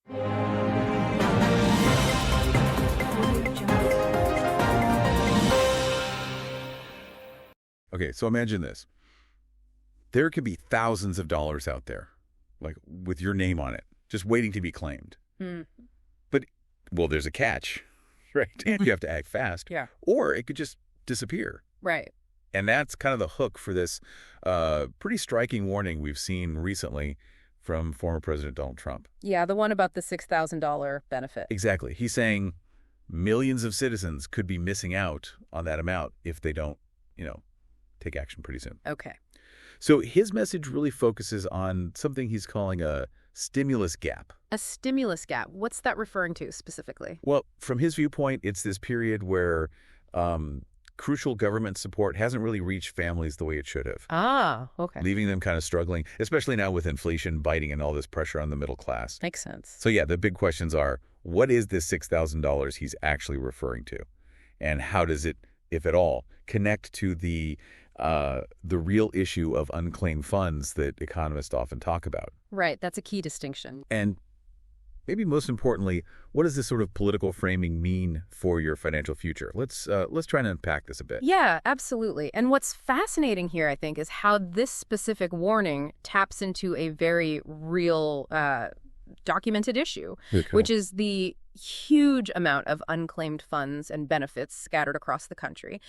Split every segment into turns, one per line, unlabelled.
Okay, so imagine this. There could be thousands of dollars out there, like with your name on it, just waiting to be claimed.
Mm.
But, well, there's a catch, right? And you have to act fast.
Yeah.
Or it could just disappear.
Right.
And that's kind of the hook for this pretty striking warning we've seen recently from former President Donald Trump.
Yeah, the one about the $6,000 benefit.
Exactly. He's saying millions of citizens could be missing out on that amount if they don't, take action pretty soon.
Okay.
So his message really focuses on something he's calling a stimulus gap.
A stimulus gap. What's that referring to specifically?
Well, from his viewpoint, it's this period where crucial government support hasn't really reached families the way it should have.
Ah, okay.
Leaving them kind of struggling, especially now with inflation biting and all this pressure on the middle class.
Makes sense.
So yeah, the big questions are, what is this $6,000 he's actually referring to? And how does it, if at all, connect to the real issue of unclaimed funds that economists often talk about?
Right, that's a key distinction.
And maybe most importantly, what does this sort of political framing mean for your financial future? Let's try and unpack this a bit.
Yeah, absolutely. And what's fascinating here, I think, is how this specific warning taps into a very real documented issue, which is the huge amount of unclaimed funds and benefits scattered across the country.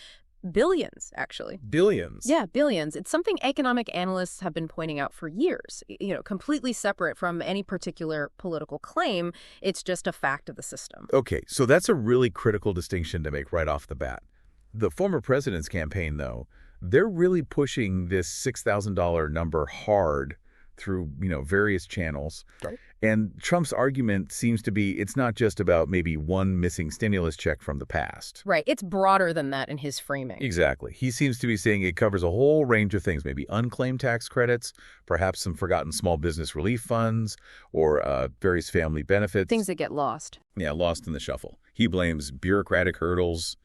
Billions, actually.
Billions?
Yeah, billions. It's something economic analysts have been pointing out for years, completely separate from any particular political claim. It's just a fact of the system.
Okay, so that's a really critical distinction to make right off the bat. The former president's campaign, though, they're really pushing this $6,000 number hard through, various channels.
Right.
And Trump's argument seems to be it's not just about maybe one missing stimulus check from the past.
Right. It's broader than that in his framing.
Exactly. He seems to be saying it covers a whole range of things, maybe unclaimed tax credits, perhaps some forgotten small business relief funds, or various family benefits.
Things that get lost.
Yeah, lost in the shuffle. He blames bureaucratic hurdles,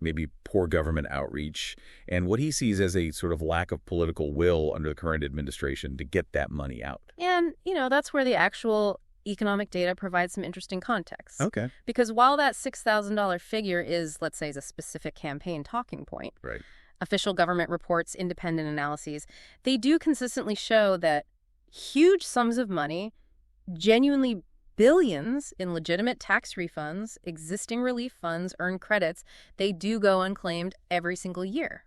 maybe poor government outreach, and what he sees as a sort of lack of political will under the current administration to get that money out.
And, that's where the actual economic data provides some interesting context.
Okay.
Because while that $6,000 figure is, let's say, is a specific campaign talking point,
Right.
Official government reports, independent analyses, they do consistently show that huge sums of money, genuinely billions in legitimate tax refunds, existing relief funds, earned credits, they do go unclaimed every single year.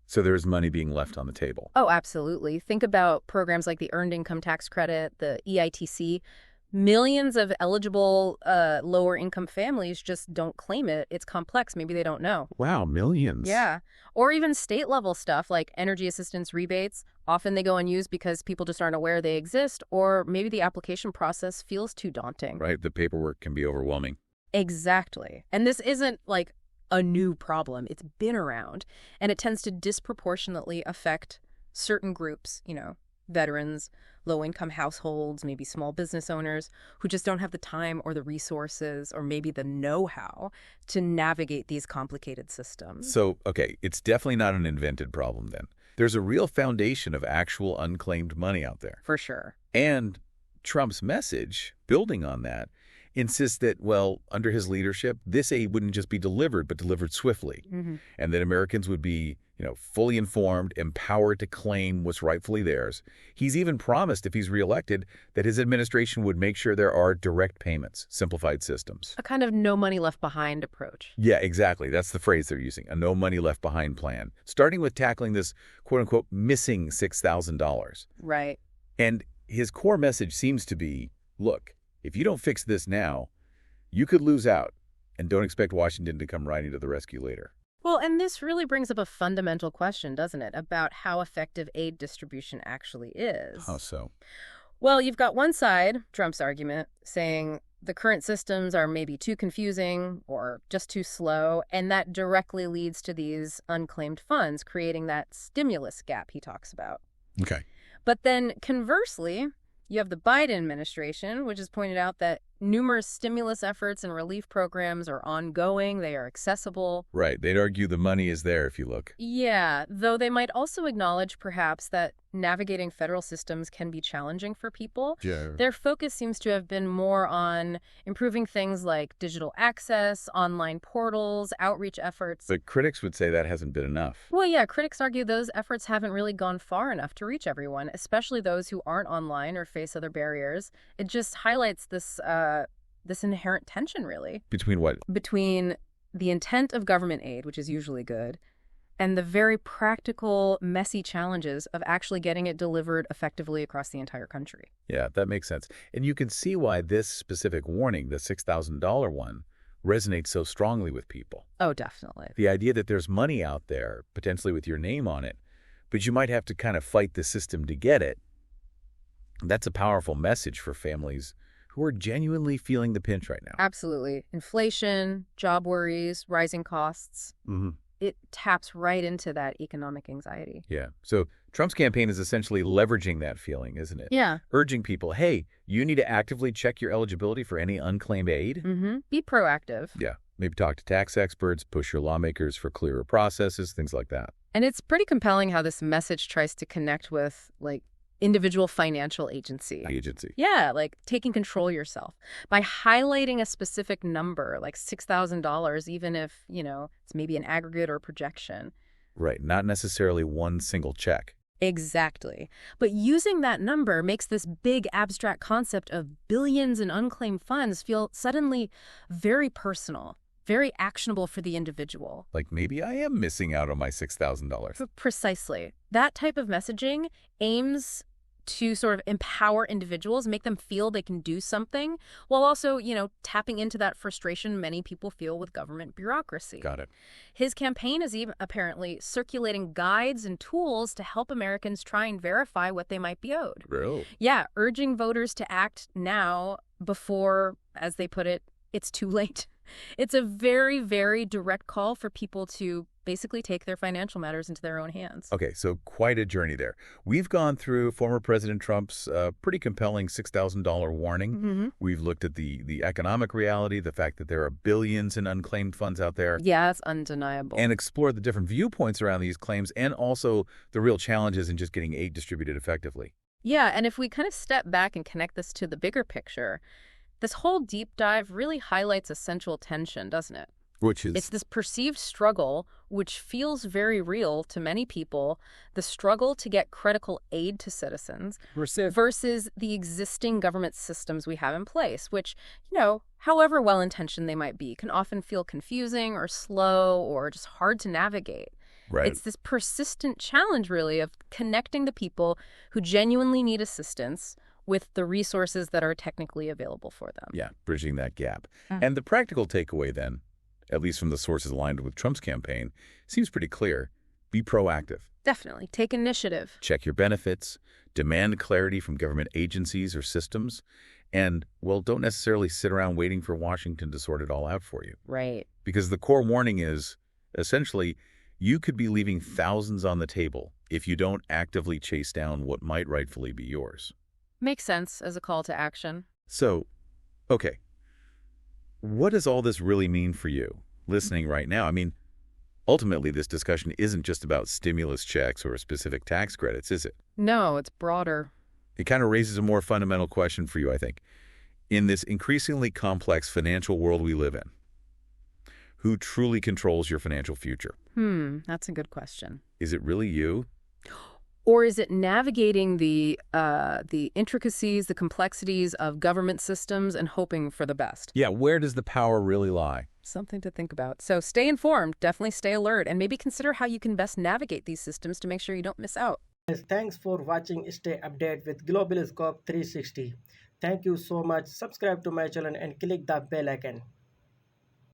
So there's money being left on the table.
Oh, absolutely. Think about programs like the Earned Income Tax Credit, the EITC. Millions of eligible lower income families just don't claim it. It's complex. Maybe they don't know.
Wow, millions.
Yeah. Or even state level stuff like energy assistance rebates. Often they go unused because people just aren't aware they exist, or maybe the application process feels too daunting.
Right, the paperwork can be overwhelming.
Exactly. And this isn't like a new problem. It's been around, and it tends to disproportionately affect certain groups, veterans, low-income households, maybe small business owners who just don't have the time or the resources or maybe the know-how to navigate these complicated systems.
So, okay, it's definitely not an invented problem then. There's a real foundation of actual unclaimed money out there.
For sure.
And Trump's message, building on that, insists that, well, under his leadership, this aid wouldn't just be delivered, but delivered swiftly.
Mm-hmm.
And that Americans would be, fully informed, empowered to claim what's rightfully theirs. He's even promised, if he's reelected, that his administration would make sure there are direct payments, simplified systems.
A kind of no money left behind approach.
Yeah, exactly. That's the phrase they're using, a no money left behind plan, starting with tackling this, quote-unquote, missing $6,000.
Right.
And his core message seems to be, look, if you don't fix this now, you could lose out, and don't expect Washington to come riding to the rescue later.
Well, and this really brings up a fundamental question, doesn't it, about how effective aid distribution actually is.
How so?
Well, you've got one side, Trump's argument, saying the current systems are maybe too confusing or just too slow, and that directly leads to these unclaimed funds, creating that stimulus gap he talks about.
Okay.
But then conversely, you have the Biden administration, which has pointed out that Numerous stimulus efforts and relief programs are ongoing, they are accessible.
Right. They'd argue the money is there if you look.
Yeah, though they might also acknowledge perhaps that navigating federal systems can be challenging for people.
Sure.
Their focus seems to have been more on improving things like digital access, online portals, outreach efforts.
But critics would say that hasn't been enough.
Well, yeah, critics argue those efforts haven't really gone far enough to reach everyone, especially those who aren't online or face other barriers. It just highlights this inherent tension, really,
Between what?
between the intent of government aid, which is usually good, and the very practical, messy challenges of actually getting it delivered effectively across the entire country.
Yeah, that makes sense. And you can see why this specific warning, the $6,000 one, resonates so strongly with people.
Oh, definitely.
The idea that there's money out there, potentially with your name on it, but you might have to kind of fight the system to get it. That's a powerful message for families who are genuinely feeling the pinch right now.
Absolutely. Inflation, job worries, rising costs.
Mm-hmm.
It taps right into that economic anxiety.
Yeah. So Trump's campaign is essentially leveraging that feeling, isn't it?
Yeah.
Urging people, hey, you need to actively check your eligibility for any unclaimed aid.
Mm-hmm. Be proactive.
Yeah. Maybe talk to tax experts, push your lawmakers for clearer processes, things like that.
And it's pretty compelling how this message tries to connect with, like, individual financial agency. Yeah, like taking control yourself by highlighting a specific number, like $6,000, even if, it's maybe an aggregate or projection.
Right, not necessarily one single check.
Exactly. But using that number makes this big abstract concept of billions in unclaimed funds feel suddenly very personal, very actionable for the individual.
Like maybe I am missing out on my $6,000.
Precisely. That type of messaging aims to sort of empower individuals, make them feel they can do something, while also, tapping into that frustration many people feel with government bureaucracy.
Got it.
His campaign is even apparently circulating guides and tools to help Americans try and verify what they might be owed.
Real?
Yeah, urging voters to act now before, as they put it, it's too late. It's a very, very direct call for people to basically take their financial matters into their own hands.
Okay, so quite a journey there. We've gone through former President Trump's pretty compelling $6,000 warning.
Mm-hmm.
We've looked at the economic reality, the fact that there are billions in unclaimed funds out there.
Yeah, it's undeniable.
And explored the different viewpoints around these claims and also the real challenges in just getting aid distributed effectively.
Yeah, and if we kind of step back and connect this to the bigger picture, this whole deep dive really highlights a central tension, doesn't it?
Which is?
It's this perceived struggle, which feels very real to many people, the struggle to get critical aid to citizens versus the existing government systems we have in place, which, however well-intentioned they might be, can often feel confusing or slow or just hard to navigate.
Right.
It's this persistent challenge, really, of connecting the people who genuinely need assistance with the resources that are technically available for them.
Yeah, bridging that gap. And the practical takeaway then, at least from the sources aligned with Trump's campaign, seems pretty clear. Be proactive.
Definitely. Take initiative.
Check your benefits. Demand clarity from government agencies or systems. And, well, don't necessarily sit around waiting for Washington to sort it all out for you.
Right.
Because the core warning is, essentially, you could be leaving thousands on the table if you don't actively chase down what might rightfully be yours.
Makes sense as a call to action.
So, okay. What does all this really mean for you, listening right now? I mean, ultimately, this discussion isn't just about stimulus checks or specific tax credits, is it?
No, it's broader.
It kind of raises a more fundamental question for you, I think. In this increasingly complex financial world we live in, who truly controls your financial future?
That's a good question.
Is it really you?
Or is it navigating the intricacies, the complexities of government systems and hoping for the best?
Yeah, where does the power really lie?
Something to think about. So stay informed, definitely stay alert, and maybe consider how you can best navigate these systems to make sure you don't miss out.
Guys, thanks for watching Stay Update with Global Scope 360. Thank you so much. Subscribe to my channel and click the bell icon.